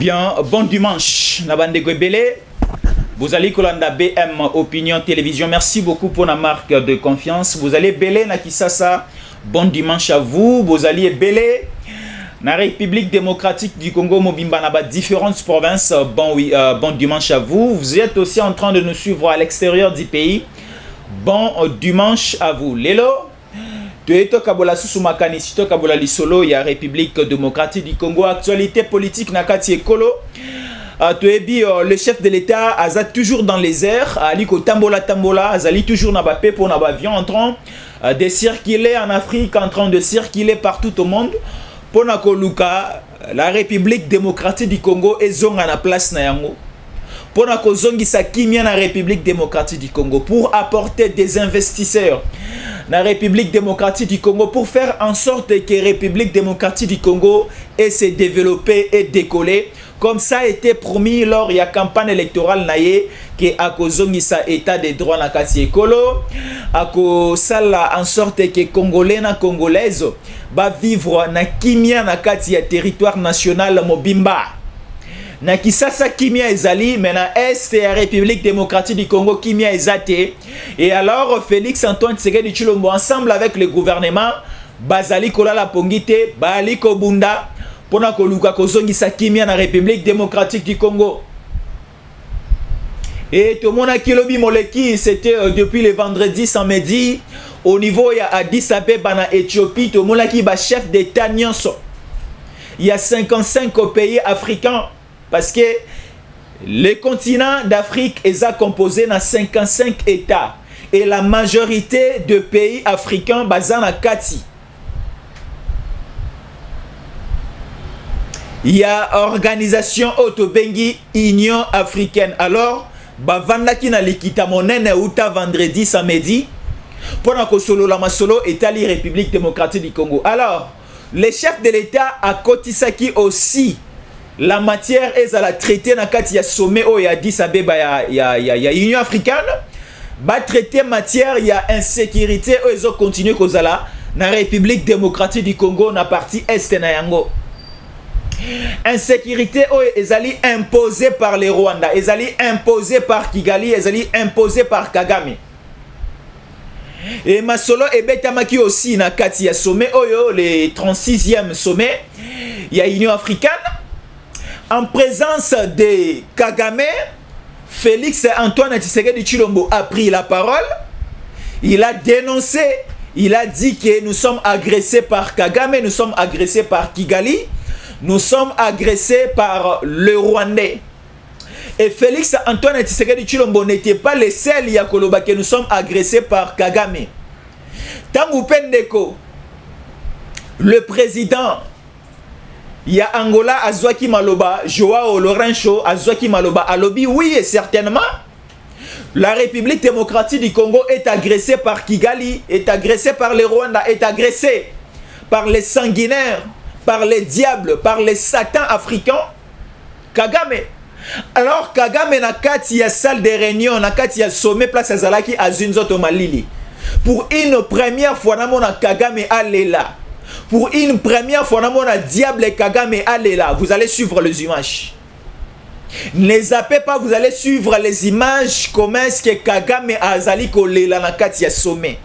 Bien, bon dimanche. Vous allez Kolanda BM Opinion Télévision. Merci beaucoup pour la marque de confiance. Vous allez belé na Kisasa. Bon dimanche à vous. Vous allez belé na République démocratique du Congo Mobimba na différentes provinces. Bon dimanche à vous. Vous êtes aussi en train de nous suivre à l'extérieur du pays. Bon dimanche à vous. Lelo. Tueto Kabola Susumakani, Sito Kabola Lisolo, il y a République démocratique du Congo, actualité politique Nakati Ekolo. Tuebi, le chef de l'État, Aza toujours dans les airs, Aliko Tambola, Azali toujours Nabapé pour Nabavion en train de circuler en Afrique, en train de circuler partout au monde. Pour Nakoluka, la République démocratique du Congo est zone à la place Nayango. Pour Nakozongi Sakimia la République démocratique du Congo, pour apporter des investisseurs la République démocratique du Congo, pour faire en sorte que la République démocratique du Congo ait se développer et décoller, comme ça a été promis lors de la campagne électorale naye, que Akozongi sa état de droit na kati ekolo, Akosala en sorte que Congolais na Congolaises va vivre na kimia na kati ya territoire national mobimba. Na Kisasa Kimia Ezali, maintenant Est et la République démocratique du Congo Kimia Ezate. Et alors Félix Antoine Tshisekedi Tshilombo ensemble avec le gouvernement Bazali Kolala Pongite, Bali Kobunda, Pona Koluka Kozongisa Kimia na République démocratique du Congo. Et tout le monde a kilobi moleki, c'était depuis le vendredi samedi au niveau ya Addis Abeba na Éthiopie, tout le monde a qui ba chef d'État nyonso. Il y a 55 pays africains. Parce que le continent d'Afrique est composé de 55 États. Et la majorité de pays africains basés à Kati. Il y a organisation Otobengi Union africaine. Alors, Bavandaki na likita monene uta vendredi samedi. Pour na kosolo la masolo Italie République démocratique du Congo. Alors, les chefs de l'État à Kotisaki aussi. La matière est à la traiter dans le sommet où il y a Addis Abeba, il y a Union africaine. Va traiter matière, il y a insécurité où ils ont continué dans la République démocratique du Congo, dans la partie Est na yango. Insécurité où ils allaient imposée par les Rwandais, ils allaient imposée par Kigali, ils allaient imposée par Kagame. Et Masolo et Betamaki aussi dans le sommet où le 36e sommet, il y a Union africaine. En présence de Kagame, Félix Antoine Tshisekedi Tshilombo a pris la parole. Il a dénoncé, il a dit que nous sommes agressés par Kagame, nous sommes agressés par Kigali, nous sommes agressés par le Rwandais. Et Félix Antoine Tshisekedi Tshilombo n'était pas le seul Yakoloba que nous sommes agressés par Kagame. Tangu Pendeko, le président, il y a Angola, Azwaki Maloba, Joao Lourenço, Azwaki Maloba, Alobi, oui, et certainement, la République démocratique du Congo est agressée par Kigali, est agressée par les Rwandais, est agressée par les sanguinaires, par les diables, par les satans africains. Kagame. Alors, Kagame na kati ya salle de réunion, na kati ya sommet place Azalaki à Zunzoto Malili. Pour une première fois, na Kagame allait là. Pour une première fois, mon diable Kagame, allez là, vous allez suivre les images. Ne zappez pas, vous allez suivre les images. Comment est-ce que Kagame a zali kolela na kati ya sommet.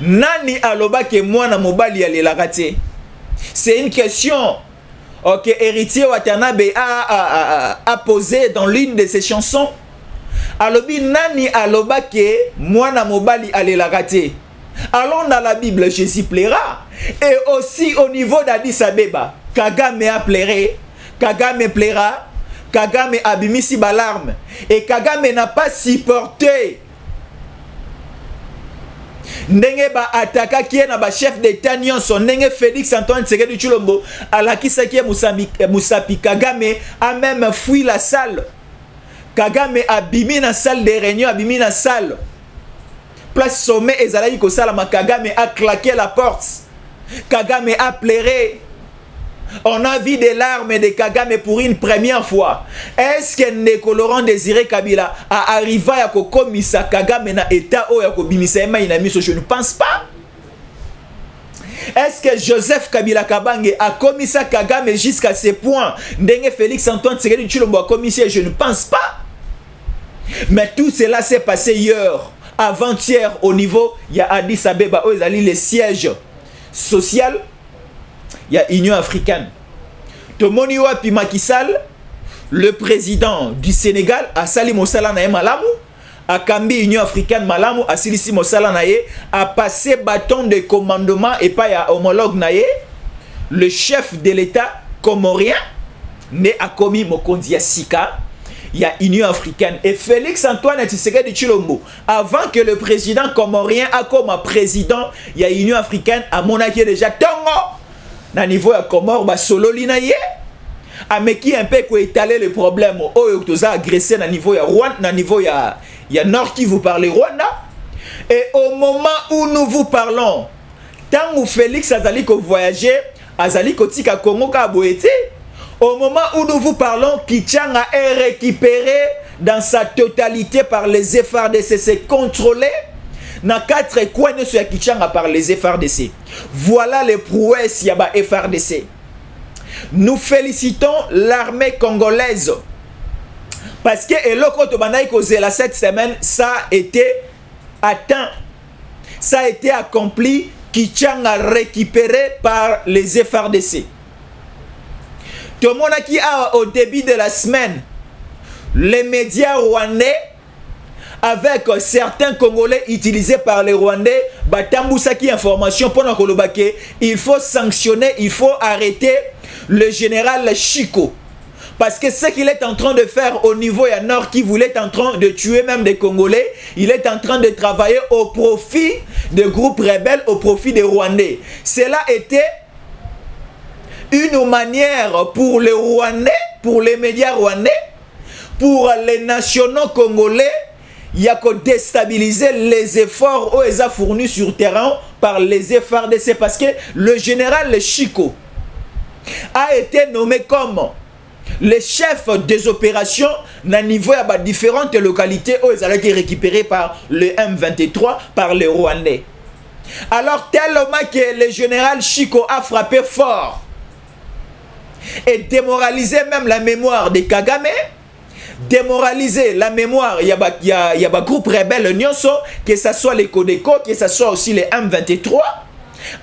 Nani aloba ke mwana mobali alela kate. C'est une question que Héritier Watanabe a posée dans l'une de ses chansons. Alobi nani aloba ke mwana mobali alela kate. Allons dans la Bible, Jésus plaira. Et aussi au niveau d'Addis Abeba, Kagame a pleuré, Kagame plaira, Kagame a bimisi balarme. Et Kagame n'a pas supporté. Ndenge ba ataka qui est na ba chef d'État nyonso, ndenge Félix Antoine Tshisekedi Tshilombo alakisaki Musapi Kagame a même fui la salle. Kagame a bimi na salle de réunion, a bimi na salle. Place sommet et Zalaï Kosalama, Kagame a claqué la porte. Kagame a pleuré. On a vu des larmes de Kagame pour une première fois. Est-ce que Nekoloran Désiré Kabila a arrivé à Kokomisa Kagame na état ou à Kobimisa Ema Inamiso? Je ne pense pas. Est-ce que Joseph Kabila Kabange a commis ça Kagame jusqu'à ce point? Ndenge Félix Antoine Tshisekedi Tshilombo a commis ça? Je ne pense pas. Mais tout cela s'est passé hier, avant-hier, au niveau, il y a Addis Abeba, où ils allaient les sièges social, il y a Union africaine. Tomoni Wapi Macky Sall, le président du Sénégal, a sali Mosala Naye Malamu, a Kambi Union africaine Malamu, a Silisi Mosala Naye, a passé bâton de commandement et pas à homologue Naye, le chef de l'État comorien, né a commis Mokonzi Sika. Il y a Union africaine et Félix Antoine Tshisekedi Tshilombo, avant que le président comorien a comme président, il y a Union africaine à Monaco déjà Tongo na niveau ya Comore ba solo linaye ameki un peu ko étaler le problème au toza agressé na niveau ya Rwanda, na niveau ya Nord qui vous parlez Rwanda. Et au moment où nous vous parlons, tant où Félix azali ko voyager, azali ko tika Congo ka boete. Au moment où nous vous parlons, Kichanga est récupéré dans sa totalité par les FARDC. C'est contrôlé dans 4 coins de ce Kichanga par les FARDC. Voilà les prouesses Yaba FARDC. Nous félicitons l'armée congolaise. Parce que Eloko Tobanaï Kozela cette semaine, ça a été atteint. Ça a été accompli. Kichanga récupéré par les FARDC. Tout le monde qui a au début de la semaine, les médias rwandais, avec certains Congolais utilisés par les Rwandais, Batamboussaki information pour nous il faut sanctionner, il faut arrêter le général Chico. Parce que ce qu'il est en train de faire au niveau Nord, qui voulait en train de tuer même des Congolais, il est en train de travailler au profit des groupes rebelles, au profit des Rwandais. Cela était une manière pour les Rwandais, pour les médias rwandais, pour les nationaux congolais, il y a que déstabiliser les efforts où ils ont fournis sur terrain par les FARDC. Parce que le général Chico a été nommé comme le chef des opérations à niveau de différentes localités où ils ont été récupérés par le M23, par les Rwandais. Alors tellement que le général Chico a frappé fort et démoraliser même la mémoire de Kagame, démoraliser la mémoire, il y a un groupe rebelle Nyonso, que ce soit les Codeco, que ce soit aussi les M23.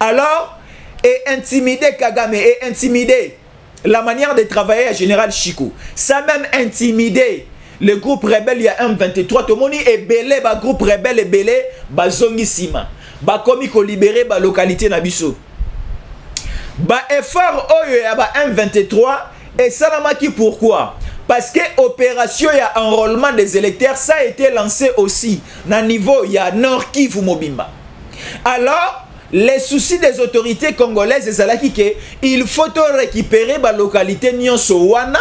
Alors, et intimider Kagame, et intimider la manière de travailler à Général Chico. Ça même intimider le groupe rebelle, il y a M23, tout le monde est belé, le groupe rebelle est belé, bazongi sima, bakomi ko libérer la localité Nabiso. Ba effort oyo ya ba M23 et ça n'a qui pourquoi? Parce que opération ya enrôlement des électeurs ça a été lancé aussi na niveau ya Nord Kivu Mobimba. Alors les soucis des autorités congolaises ezalaki que il faut récupérer ba localité nyonso wana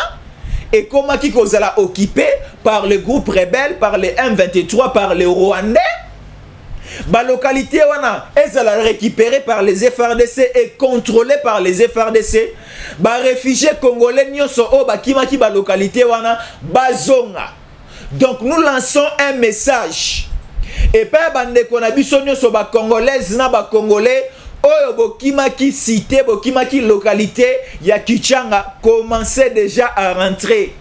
et comment qui kozala occupé par le groupe rebelle, par les M23, par les Rwandais. La localité est récupérée par les FARDC et contrôlée par les FARDC. Les réfugiés congolais sont la localité bazonga. Donc nous lançons un message. Et pas bande konabiso nyoso ba congolaise na ba congolais oyo bokima ki cité bokima ki localité ya Kichanga commençait déjà à rentrer.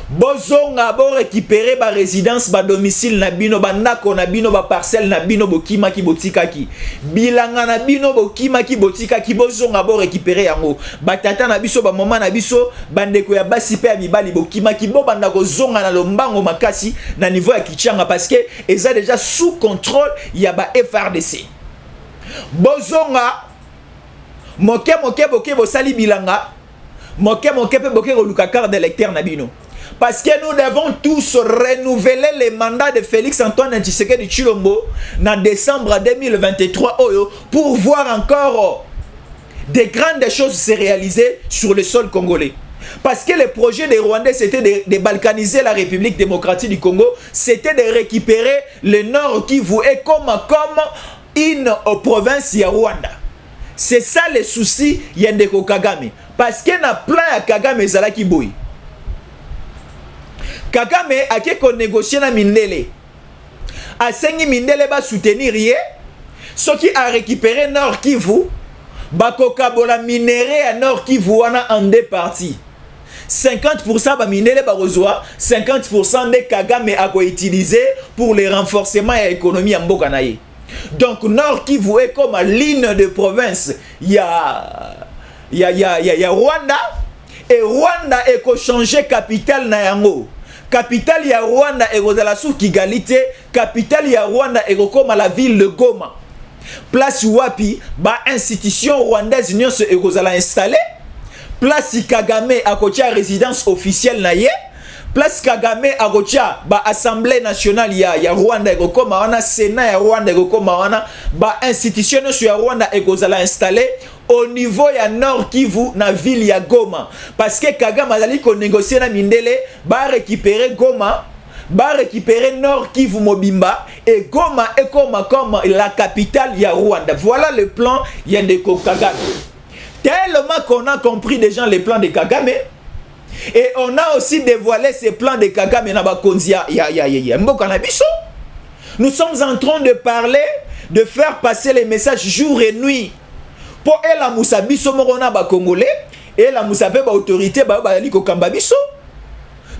Bozonga bo récupérer ba résidence ba domicile na bino ba ndako na bino ba parcelle na bino bokima ki botika ki bilanga na bino bokima ki botika ki bozonga bo récupérer yango ba tata na biso ba mama na biso bandeko ya basi pe ya mibali bokima ki bo banda ko zonga na lombango makasi na niveau ya Kichanga parce que eza déjà sous contrôle ya ba FARDC. Bozonga moke boke bo sali bilanga moke pe boke ko luka carte d'électeur na bino. Parce que nous devons tous renouveler les mandats de Félix Antoine Tshisekedi Tshilombo en décembre 2023 pour voir encore des grandes choses se réaliser sur le sol congolais. Parce que le projet des Rwandais, c'était de balkaniser la République démocratique du Congo, c'était de récupérer le Nord Kivu et comme une province ya Rwanda. C'est ça le souci Yendeko Kagame. Parce que na plan ya Kagame Zalaki Boy. Kagame a qui négocié na Mindele. A sengi Mindele ba soutenir ye. Ce qui a récupéré Nord Kivu, bakokabola minéré à Nord Kivu en deux parties. 50% ba minéré ba rezoa, 50% de Kagame a utilisé pour le renforcement de l'économie en Bokanaye. Donc Nord Kivu est comme ligne de province. Il y a Rwanda et Rwanda est changé capitale na yango. Capitale ya Rwanda est la sous Kigalite, capitale ya Rwanda est comme la ville de Goma. Place wapi ba institution rwandaise union se ekozala installée. Place Kagame à kotia résidence officielle na ye. Place Kagame à kotia ba assemblée nationale ya Rwanda ekokoma wana, sénat ya Rwanda ekokoma wana, ba institution ya Rwanda ekozala installée au niveau ya Nord Kivu na ville ya Goma. Parce que Kagame azali ko négocier na Mindele ba récupérer Goma, ba récupérer Nord Kivu Mobimba et Goma est comme la capitale ya Rwanda. Voilà le plan Yandeko Kagame. Tellement qu'on a compris déjà les plans de Kagame et on a aussi dévoilé ces plans de Kagame na bakonzia mboka na biso. Nous sommes en train de parler, de faire passer les messages jour et nuit pour la Moussa biso morona ba congolais et la Moussa pe ba autorité ba liko kamba biso.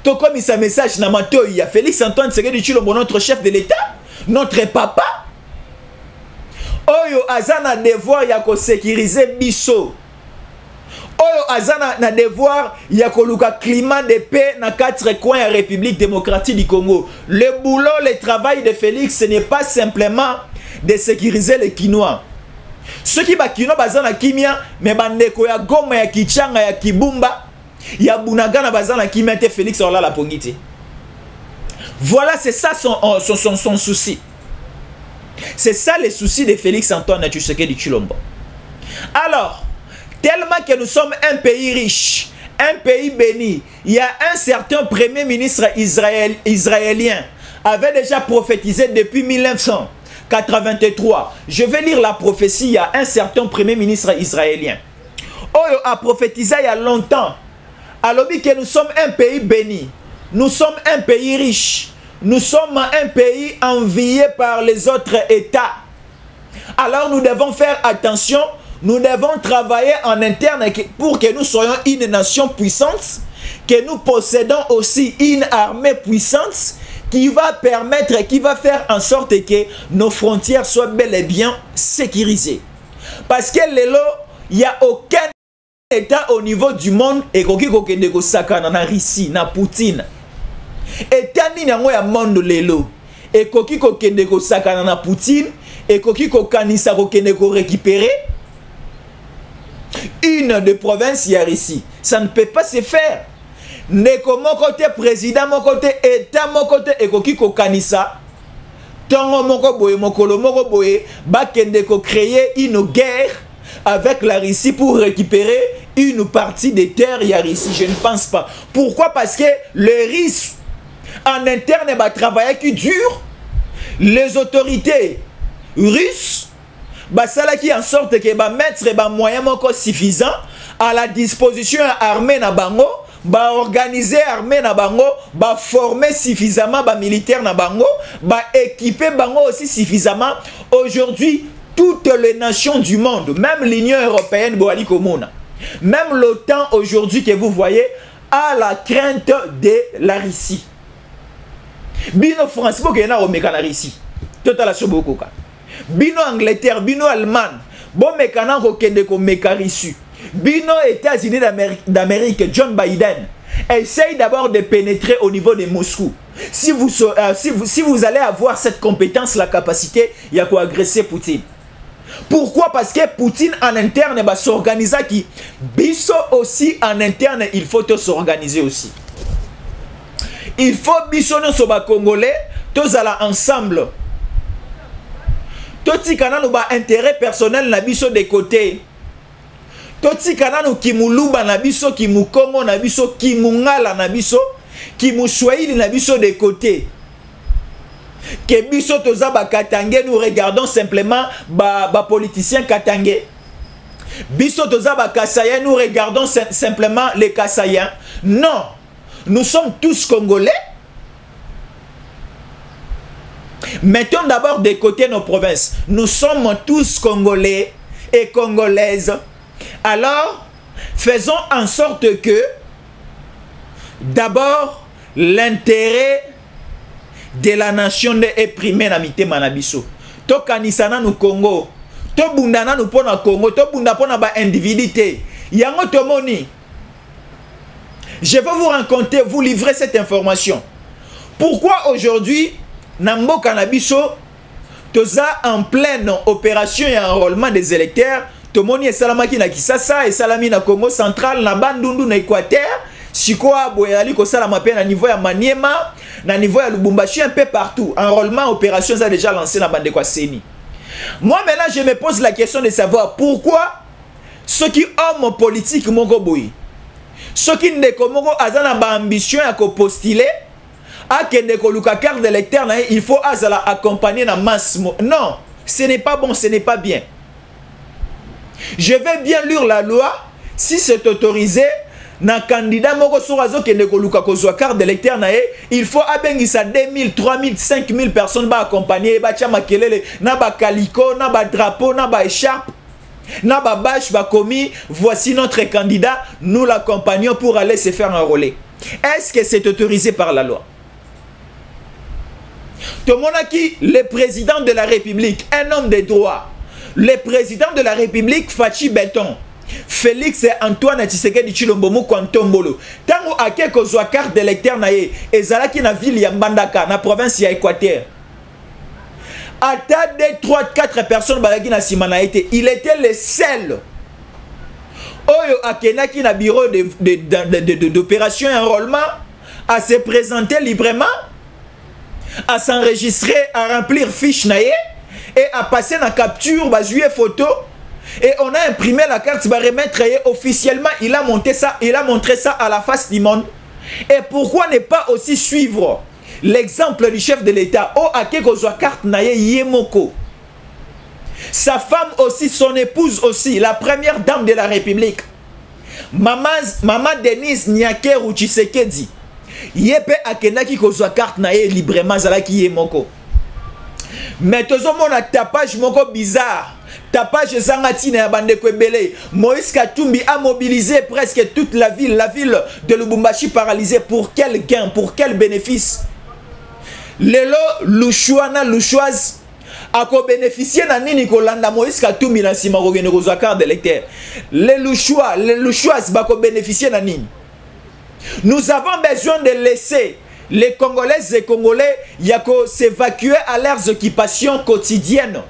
To comme ça message na mato ya Félix Antoine Tshisekedi Tshilombo, notre chef de l'État, notre papa. Oyo azana devoir ya ko sécuriser biso. Oyo azana na devoir ya koluka climat de paix na quatre coins de la République démocratique du Congo. Le boulot, le travail de Félix, ce n'est pas simplement de sécuriser les Kinois. Ceux qui ba Kinois bazana kimia, mais bandeko ya Goma ya Kichanga ya Kibumba, ya Bunagana bazana kimia te Félix orla la pongite. Voilà, c'est ça son souci. C'est ça le souci de Félix Antoine Tshisekedi Tshilombo. Alors, tellement que nous sommes un pays riche, un pays béni, il y a un certain premier ministre israélien avait déjà prophétisé depuis 1983. Je vais lire la prophétie. Il y a un certain premier ministre israélien. Oyo a prophétisé il y a longtemps. Alors que nous sommes un pays béni, nous sommes un pays riche, nous sommes un pays envié par les autres États. Alors nous devons faire attention. Nous devons travailler en interne pour que nous soyons une nation puissante, que nous possédons aussi une armée puissante qui va permettre, qui va faire en sorte que nos frontières soient bel et bien sécurisées. Parce que il n'y a aucun État au niveau du monde et qui sakana na Russie, na Poutine. État ni nango ya monde lelo et koki kokende ko sakana na Poutine et koki kokanisa kokende ko récupérer une des provinces ici. Ça ne peut pas se faire. Neko mon côté président, mon côté État, mon côté ekoki kokanisa. Tongo moko boye mokolo moko boye bakende ko créer une guerre avec la Russie pour récupérer une partie des terres ici. Je ne pense pas. Pourquoi? Parce que le risque en interne va travailler qui dure. Les autorités russes basala qui en sorte que ba mettre ba moyen moko suffisant à la disposition armée na bango, ba organiser armée na bango, ba former suffisamment ba militaire na bango, ba équiper bango aussi suffisamment. Aujourd'hui, toutes les nations du monde, même l'Union européenne boali komona, même l'OTAN aujourd'hui que vous voyez a la crainte de la Russie. Bino France bokena o mekana Russie. Total sobokoka. Bino Angleterre, bino Allemagne, bon mécanin kokende ko mekarisu. Bino États-Unis d'Amérique, John Biden, essaye d'abord de pénétrer au niveau de Moscou. Si vous allez avoir cette compétence, la capacité, il y a quoi agresser Poutine. Pourquoi? Parce que Poutine en interne va s'organiser qui biso aussi en interne, il faut s'organiser aussi. Il faut biso no soba congolais, tous alla ensemble. Toti kanano ba intérêt personnel na biso de côté. Toti kanano kimuluba na biso, kimukongo na biso, kimungala na biso, kimuswahili na biso de côté. Que biso toza ba katangé, nous regardons simplement ba politiciens katangé. Biso toza ba kassaïens, nous regardons simplement les kassaïens. Non, nous sommes tous congolais. Mettons d'abord de côté nos provinces. Nous sommes tous Congolais et Congolaises. Alors, faisons en sorte que, d'abord, l'intérêt de la nation est primé na mitema na biso. To kanisana nu Congo, to bundana nu pona Congo, to bunda pona ba individualité. Yango tomoni. Je vais vous raconter, vous livrer cette information. Pourquoi aujourd'hui, Nambo Kanabiso, toza en pleine opération et enrôlement des électeurs, tomoni et salamaki na Kisasa et salami na Congo central, na Bandundu na Équateur, Sikoa Boyali ko salama pe na niveau ya Maniema, na niveau ya Lubumbashi, un peu partout. Enrôlement, opération, ça a déjà lancé na bande kwa Seni. Moi maintenant, je me pose la question de savoir pourquoi ceux qui hommes politiques moko boyi, ceux qui ne komoko azana ba ambition ya ko postuler, a kende ko luka carte d'électeur na il faut azala accompagner na masse. Non, ce n'est pas bon, ce n'est pas bien. Je vais bien lire la loi si c'est autorisé. Na candidat moko sorazo kende ko luka ko zwa carte d'électeur na il faut abengisa 2000, 3000, 5000 personnes ba accompagner ba tia makelele na ba calicot, na ba drapeau, na ba écharpe, na ba bâche ba commis, voici notre candidat, nous l'accompagnons pour aller se faire enrôler. Est-ce que c'est autorisé par la loi? Tomonaki, le président de la République, un homme de droit, le président de la République, Fachi Beton, Félix Antoine Tshisekedi Tshilombo Mukontombolo, tango ake kozwa carte d'électeur na ye, ezalaki na ville ya Mbandaka, na province ya Équateur. Ata de 3, 4 personnes balaki na sima na été, il était le seul. Oyo akenaki na bureau d'opération et enrôlement, à se présenter librement, à s'enregistrer, à remplir fiche na ye, et à passer na capture, bah jouer photo. Et on a imprimé la carte, va remettre officiellement, il a montré ça à la face du monde. Et pourquoi ne pas aussi suivre l'exemple du chef de l'État? Oh, akekozwa carte naye yemoko. Sa femme aussi, son épouse aussi, la première dame de la République. Maman Denise Nyakeru Tshisekedi. Yepe akenaki kozwa carte naye librement zalaki yemoko. Mais tozo mona tapage moko bizarre. Tapage Zangatine à Bandeko Ebele. Moïse Katumbi a mobilisé presque toute la ville de Lubumbashi paralysée. Pour quel gain, pour quel bénéfice? Lelo Lushuana Lushoise a bénéficié na nini kolanda Moïse Katumbi na sima rogene kozwa carte d'électeur. Les Lushoises ba ko bénéficier na nini? Nous avons besoin de laisser les Congolaises et Congolais yako s'évacuer à leurs occupations quotidiennes.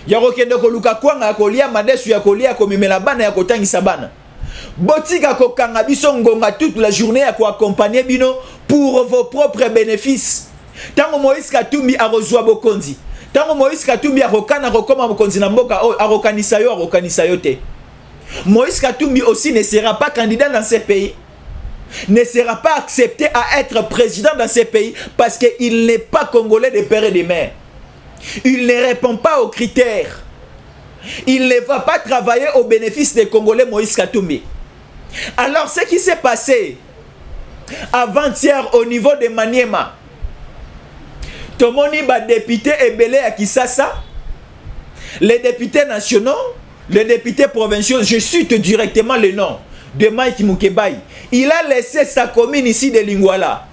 Yako kende ko luka kwanga kolia madesu ya kolia ko mimela bana ya kotangisa bana. Botika ko kanga biso ngonga toute la journée ya ko accompagner bino pour vos propres bénéfices. Tango Moïse Katumbi a reçoit bokonzi. Tango Moïse Katumbi a rokana rokoma bokonzi na mboka a rokanisa yo te. Moïse Katumbi aussi ne sera pas candidat dans ce pays. Ne sera pas accepté à être président dans ce pays parce qu'il n'est pas congolais de père et de mère. Il ne répond pas aux critères. Il ne va pas travailler au bénéfice des Congolais Moïse Katumbi. Alors ce qui s'est passé avant-hier au niveau de Maniema, Tomoni ba député Ebele à Kisasa, les députés nationaux, les députés provinciaux, je cite directement le nom de Mike Mukebai. Il a laissé sa commune ici de Lingwala.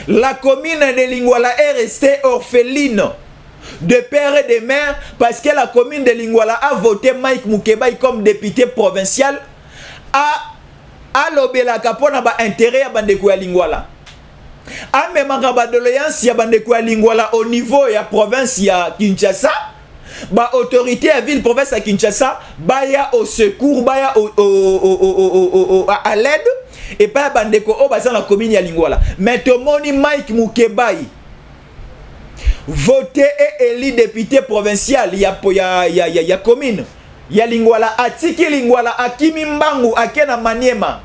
La commune de Lingwala est restée orpheline de père et de mère parce que la commune de Lingwala a voté Mike Mukebai comme député provincial à l'obéla kapona ba intérêt à bandeko ya Lingwala. A même ba doléance ya bandeko ya Lingwala au niveau ya province ya Kinshasa. Ba autorité à ville province à Kinshasa baya au secours baya à l'aide et pas bandeko o baza na commune ya Lingwala. Mais tomoni Mike Mukebai voté et élu député provincial ya commune ya Lingwala atiki Lingwala akimi mbangu akena Maniema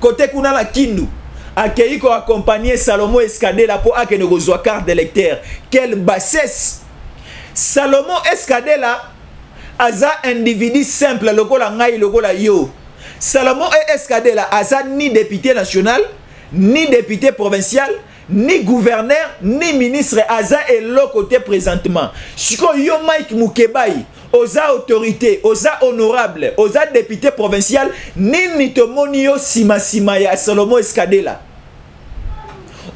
côté kuna la Kindu akei ko accompagner Salomo Escadela pour akene kozwa carte d'électeur. Quelle bassesse! Salomo Escadela aza individu simple lokola ngai lokola yo. Salomo Escadela aza ni député national ni député provincial ni gouverneur, ni ministre Aza et l'autre côté présentement. Si yo Mike Mukebai, oza autorité, oza honorable, oza député provincial, ni tomonio sima ya Salomo Escadela.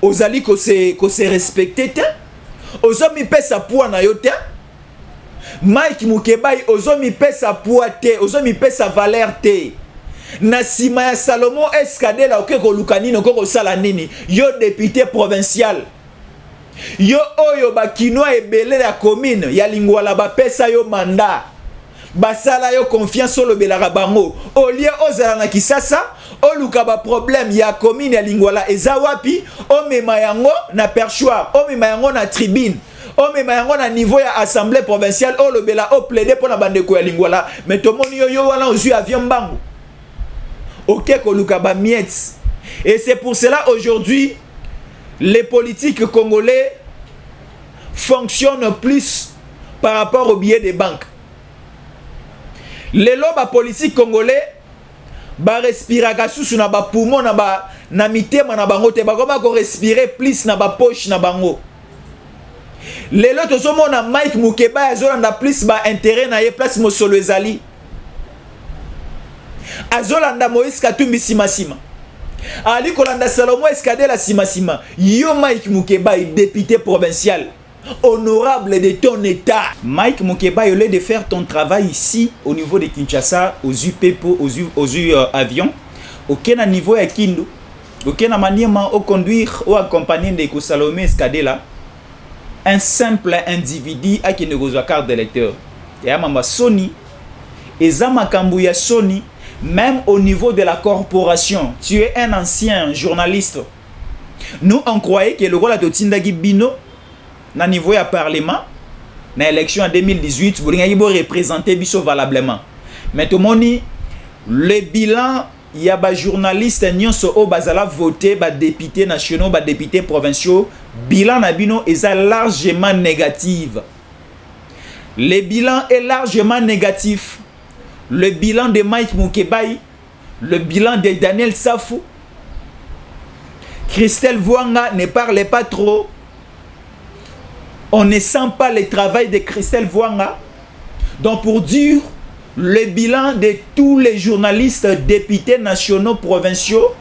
Ozali ko se respecté te, ozo mi pesa poa na yo te. Mike Mukebai ozo mi pesa poa te, ozo mi pesa valeur te. Na sima ya Salomo Escadela oke ko lukanino ko sala nini, yo député provincial. Yo oyo ba kinoa ebele la commune ya Lingwala ba pesa yo mandat. Basala yo confiance sur le belara bango. Au lieu ozala na Kisasa, o luka ba problème ya commune ya Lingwala ezawapi, o mema yango na perchoir, o mema yango na tribune. O mema yango na niveau ya assemblée provinciale, o le bela o plaider pour na bandeko ya Lingwala. Mais to moni yo wana ozu avion bango. Ok ko luka ba miets. Et c'est pour cela aujourd'hui les politiques congolais fonctionnent plus par rapport au billet des banques. Les lobes politiques congolais ba respirer sous na ba poumon na mitema na bango te ba koma ko respirer plus na ba poche na bango. Les lots tozo na Mike Mukeba azolanda plus ba intérêt na ye place Mosolo ezali. Azolanda Moïse Katumbi simasima. Ali kolanda Salomo Escadela simasima. Yo Mike Mukeba député provincial honorable de ton état. Mike Mukeba, au lieu de faire ton travail ici au niveau de Kinshasa, aux UPEPO, aux avions, aucun niveau à Kindu, aucun maniement au conduire ou accompagner de Salomé Escadela, un simple individu à qui ne reçoit carte d'électeur. Et à Mamba Sony, et Zamakambuya Sony, même au niveau de la corporation, tu es un ancien journaliste. Nous, on croyait que le rôle de Tindagi Bino, na niveau ya parlement, na élection en 2018, vous avez représenté Bisso valablement. Mais tout le monde, le bilan, il y a des journalistes qui ont voté, des députés nationaux, des députés provinciaux. Bilan Nabino est largement négatif. Le bilan est largement négatif. Le bilan de Mike Mukebai, le bilan de Daniel Safou, Christelle Vouanga ne parlait pas trop. On ne sent pas le travail de Christelle Vouanga. Donc pour dire le bilan de tous les journalistes, députés nationaux, provinciaux,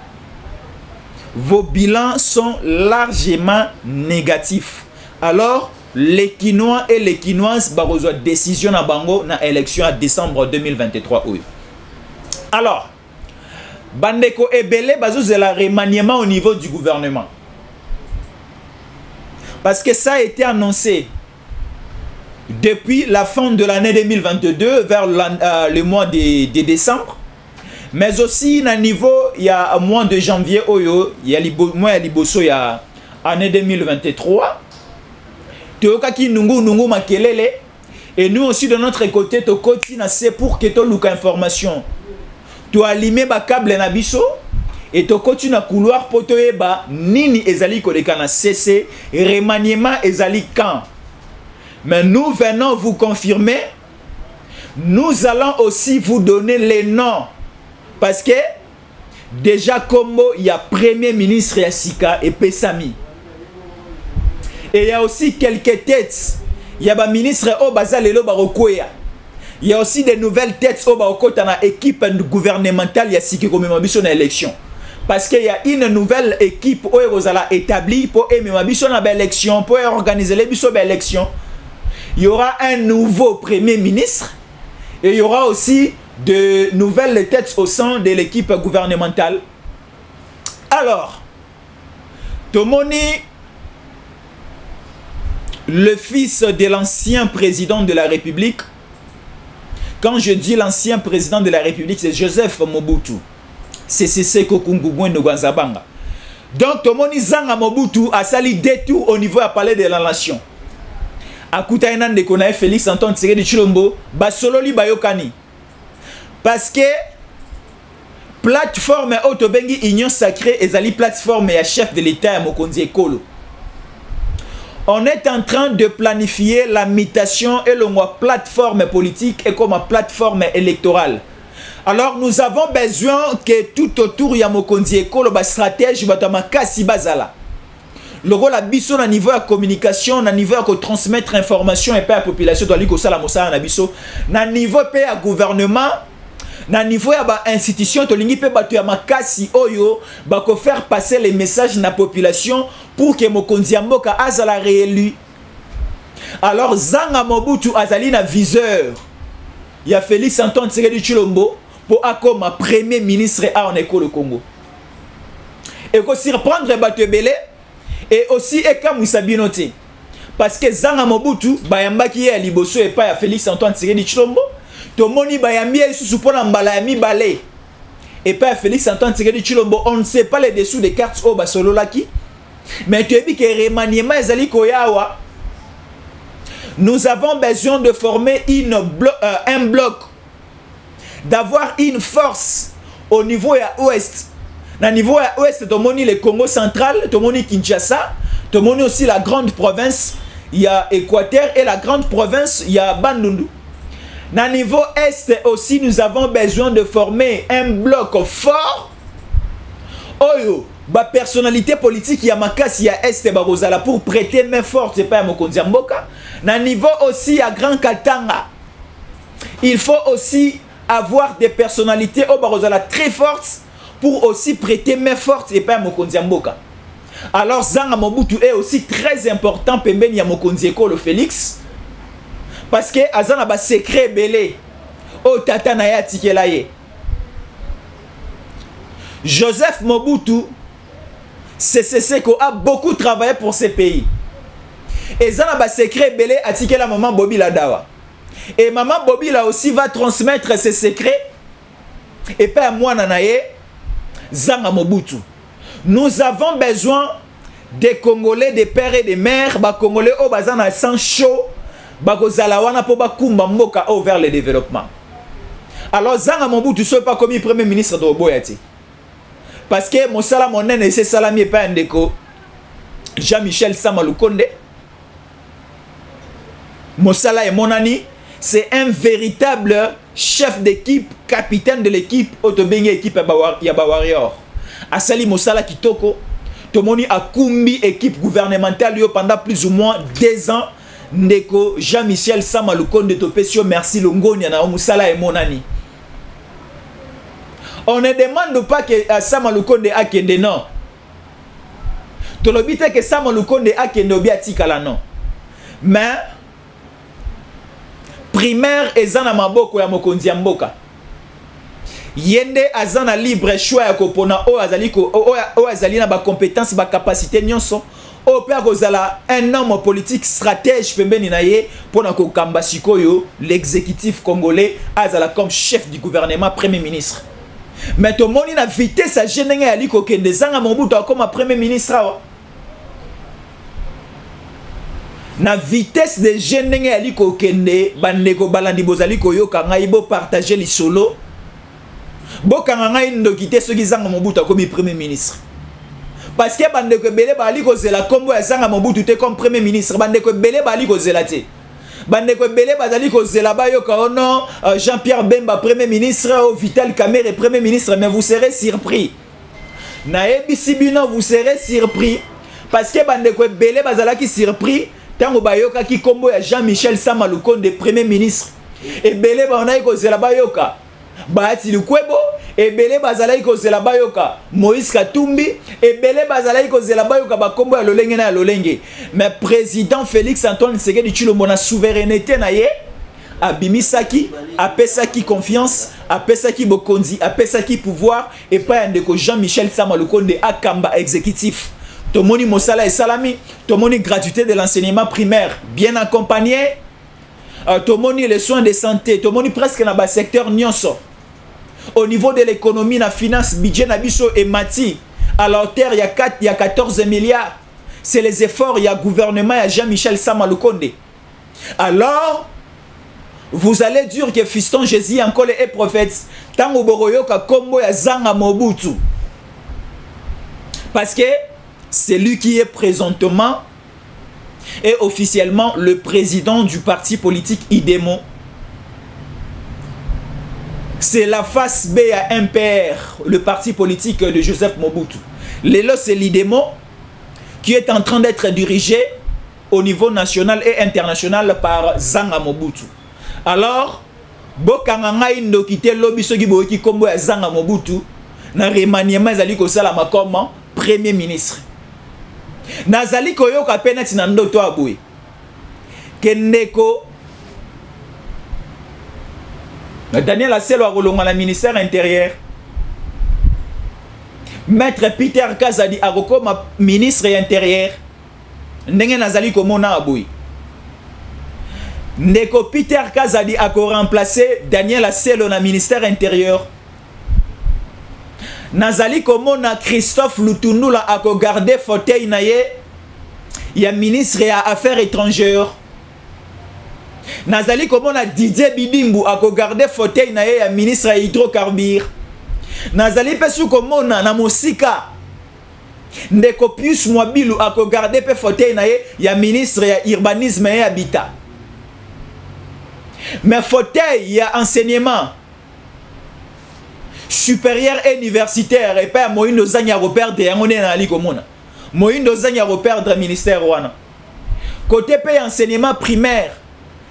vos bilans sont largement négatifs. Alors, les Quinois et les Quinoises ont besoin de décision à Bango dans l'élection en décembre 2023. Alors, Bandeko Ebele bazou la remaniement au niveau du gouvernement. Parce que ça a été annoncé depuis la fin de l'année 2022 vers le mois de décembre. Mais aussi, à niveau, il y a un mois de janvier, il y a Liboso, il y a l'année 2023. Et nous aussi, de notre côté, c'est pour que tu aies l'information. Tu as allumé le câble na biso et tu continues à couloir pour te eba nini ezali koleka na CC remaniement ezali quand. Mais nous venons vous confirmer, nous allons aussi vous donner les noms. Parce que déjà comme il y a Premier ministre Yassika et Pesami. Et il y a aussi quelques têtes. Il y a un ministre Obazalelo Barokoya. Il y a aussi des nouvelles têtes dans l'équipe gouvernementale Yassika comme dans l'élection. Parce qu'il y a une nouvelle équipe établie pour l'élection, pour organiser l'élection. Il y aura un nouveau Premier ministre et il y aura aussi de nouvelles têtes au sein de l'équipe gouvernementale. Alors, Tomoni, le fils de l'ancien président de la République, quand je dis l'ancien président de la République, c'est Joseph Mobutu. C'est Seko Kungubwe Nogazabanga. Donc, Tomoni Zanga Mobutu a sali détour au niveau à parler de la nation. Akutaïnan de Konae Félix Antoine Tshisekedi de Chilombo, Basololi Bayokani. Parce que plateforme Autobengi Union Sacrée ezali plateforme et chef de l'État à Mokonzi Ekolo. On est en train de planifier la mutation et le mot plateforme politique et comme plateforme électorale. Alors nous avons besoin que tout autour ya Mokonzi Ekolo ba stratège batama kasi bazala. logo la biso na niveau de communication, na niveau de transmettre information et pas la population doit lire ça la mossa na biso, na niveau pe à gouvernement, na niveau ya ba institution to lingi pe bato ya makasi oyo ba ko faire passer les messages na population pour que mokonzi ya mboka azala réélu. Alors Zanga Mobutu azali na viseur. Il y a Félix Antoine Tshisekedi Tshilombo pour akoma premier ministre à en école Congo. Et ko surprendre bato belé et aussi eka Moussabinote parce que Zanga Mobutu bayambaki ya liboso et pas ya Félix Antoine Tshisekedi Tshilombo. Tomoni bayambi sous pona mbala ya mibale et pas Félix Antoine Tshisekedi Tshilombo. On ne sait pas les dessous des cartes au basololaki, mais tu as dit que remaniement ezali koyawa. Nous avons besoin de former un bloc, d'avoir une force au niveau ya ouest. Na niveau ya ouest tomoni le Congo central, tomoni Kinshasa, tomoni aussi la grande province, il y a Équateur et la grande province, il y a Bandundu. Na niveau est aussi, nous avons besoin de former un bloc fort. Oyo, ba personnalité politique ya makasi ya est barozala pour prêter main forte c'est pas ya mokonzi ya mboka. Na niveau aussi à Grand Katanga, il faut aussi avoir des personnalités au barozala très fortes pour aussi prêter main forte et pas ya mokonzi ya mboka. Alors Zanga Mobutu est aussi très important pembeni ya mokonzi ekolo Félix. Parce que azana ba secret belé o tata na ya tikela ye. Joseph Mobutu Seko a beaucoup travaillé pour ce pays. Et zana ba secret belé a tikela maman Bobi Ladawa. Et maman Bobi là aussi va transmettre ses secrets et pas moi nanaye Zanga Mobutu. Nous avons besoin des Congolais, des pères et des mères, ba Congolais au bazana sans chaud. Bakozalawana po bakumba mboka vers le développement. Alors Zanga Mobutu soit pas comme premier ministre de Boyati. Parce que mon sala monene c'est salami pas ndeko Jean-Michel Samalukonde. Mon sala et mon ami, c'est un véritable chef d'équipe, capitaine de l'équipe autobenge équipe ya ba warrior. Asali Mosala Kitoko, tomoni akumbi équipe gouvernementale yo pendant plus ou moins 2 ans. Ndeko Jean-Michel Samalukonde Topesio merci Longoni na Musala et Monani. On ne demande pas que Samalukonde akende non. Tolobite que Samalukonde akende obiatika la non. Mais primaire ezana maboko ya mokonzi ya mboka. Yende azana libre choix ya kopona o azali na ba compétence ba capacité nyonso. Au père Gozala, un homme politique stratège pembeni naye pour na kokamba sikoyo l'exécutif congolais azala comme chef du gouvernement premier ministre. Mais to moni na vitesse a genenge ali ko kende Zanga Mobutu comme premier ministre. Na vitesse de genenge ali ko kende bandeko balandi bozali ko yoka ngai bo partager li solo. Bo kanga ngai ndokite soki Zanga Mobutu comme premier ministre. Parce que bandeko belé bali ko zela kombo ya Zanga Mobutu te comme premier ministre, bandeko belé bali ko zela te. Bandeko belé bazali ko zela ba yo ka non Jean-Pierre Bemba premier ministre ou Vital Kamerhe premier ministre, mais vous serez surpris. Na ebisi bino vous serez surpris parce que bandeko belé bazala ki surpris tango ba yo ka ki kombo ya Jean-Michel Samalukonde premier ministre. Et belé ba na ko zela ba yo ka Bahati Lukwebo, ebele bazalaki kozela bayoka Moïse Katumbi, ebele bazalaki kozela bayoka bakombo ya lolenge na lolenge. Mais président Félix Antoine Tshisekedi Tshilombo na souveraineté na ye abimisaki, apesaki confiance, apesaki bokonzi, apesaki pouvoir et pas ndeko Jean-Michel Samalukonde akamba exécutif. Tomoni mosala et salami, tomoni gratuité de l'enseignement primaire bien accompagné. Tomoni les soins de santé, tomoni presque dans le secteur nyonso. Au niveau de l'économie, la finance, budget nabiso et mati. À la hauteur, il y a 14 milliards. C'est les efforts, il y a gouvernement, il y a Jean-Michel Samalukonde. Alors, vous allez dire que Fiston Jésus encore est prophète. Tango boroyoka kombo ya Zanga Mobutu. Parce que c'est lui qui est présentement et officiellement le président du parti politique IDEMO. C'est la face B à MPR, le parti politique de Joseph Mobutu. L'élo c'est l'IDEMO. qui est en train d'être dirigé au niveau national et international par Zanga Mobutu. Alors, bokanga ngai ndokite lobi soki boki kombo ya Zanga Mobutu na remaniement ezali kosalama comme premier ministre. Nazali koyoka pena tina ndoto aboye kendeko Daniel Aselo akolonga na ministère intérieur. Maître Peter Kazadi akokoma ministre intérieur. Ndenge nazali komona aboye ndeko Peter Kazadi ako remplacer Daniel Aselo na ministère intérieur. Nazali komona Christophe Lutundula ako garder fauteuil na ye ya ministre ya affaires étrangères. Nazali komona Didier Bibimbu ako garder fauteuil na ye ya ministre ya hydrocarbures. Nazali pesu komona na mosika ndeko Pius Mwabilu ako garder pe fauteuil na ye ya ministre ya urbanisme et habitat. Mais fauteuil ya enseignement supérieur et universitaire et pas Moïndo Zanya reperdre yangone na ali komona. Moïndo Zanya reperdre ministère wana. Côté pays enseignement primaire,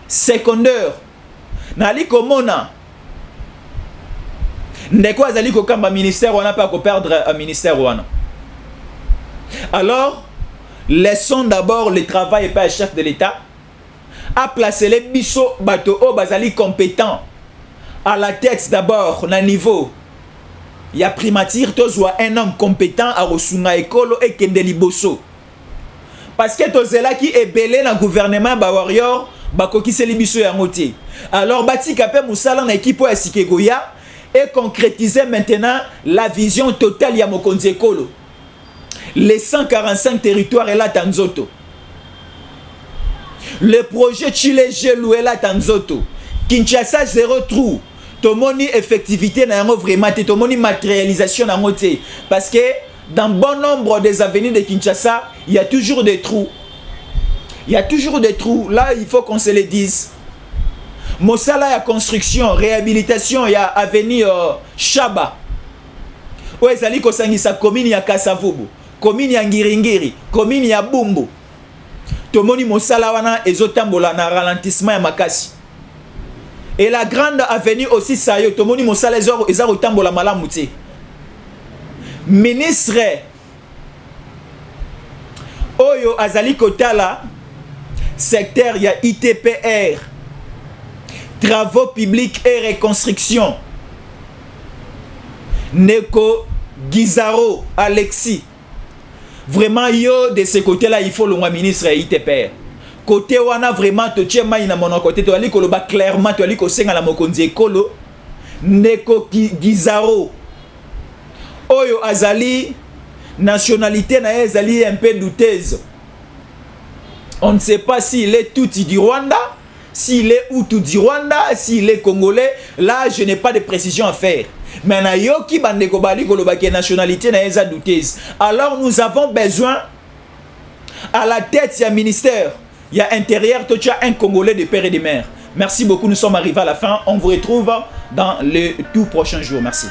secondaire, na ali komona. Ndeko azali ko kamba ministère wana pas ko perdre un ministère wana. Alors, laissons d'abord le travail et pas le chef de l'État à placer les biso bato o bazali compétents à la tête d'abord na niveau. Il y a primature tozwa un homme compétent à Rosunga Ekolo et Kendeli Bosso. Parce que tozela qui est belé dans le gouvernement ba warrior bakoki seli biso ya ngoti. Alors bati kapé musala na équipe ya Sikegoya et concrétiser maintenant la vision totale ya Mokonzi Ekolo. Les 145 territoires est là Tanzoto. Le projet Chile Gelou est là Tanzoto. Kinshasa 0 trou. Tomoni effectivité na yango vraiment te tomoni matérialisation na ngote parce que dans bon nombre des avenirs de Kinshasa, il y a toujours des trous. Il y a toujours des trous. Là, il faut qu'on se le dise. Mosala ya construction, réhabilitation, il y a avenue Chaba. Où ezali ko sangisa commune ya Kasavubu, commune ya Ngiringiri, commune ya Bumbu. Tomoni mosala wana ezotambola na ralentissement ya makasi. Et la grande avenue aussi Sayo, tomoni mosala ezotambola malamu te. Ministre Oyo azali kotala secteur ya ITPR, travaux publics et reconstruction. Neko Gizaro Alexis. Vraiment, yo, de ce côté-là, il faut le ministre ITPR. Côté wana, vraiment, tu tiens maï na mon côté, tu as dit que le bas clairement, tu as dit que c'est la Mokonzi Ekolo. Neko Gizaro. Oyo Azali, nationalité na Azali un peu douteuse. On ne sait pas s'il est Tutsi du Rwanda, s'il est Hutu du Rwanda, s'il est Congolais. Là, je n'ai pas de précision à faire. Mais na yoki bandeko bali kolobaki nationalité na eza douteuse. Alors nous avons besoin à la tête du ministère, il y a intérieur, tu as un Congolais de père et de mère. Merci beaucoup, nous sommes arrivés à la fin. On vous retrouve dans les tout prochains jours. Merci.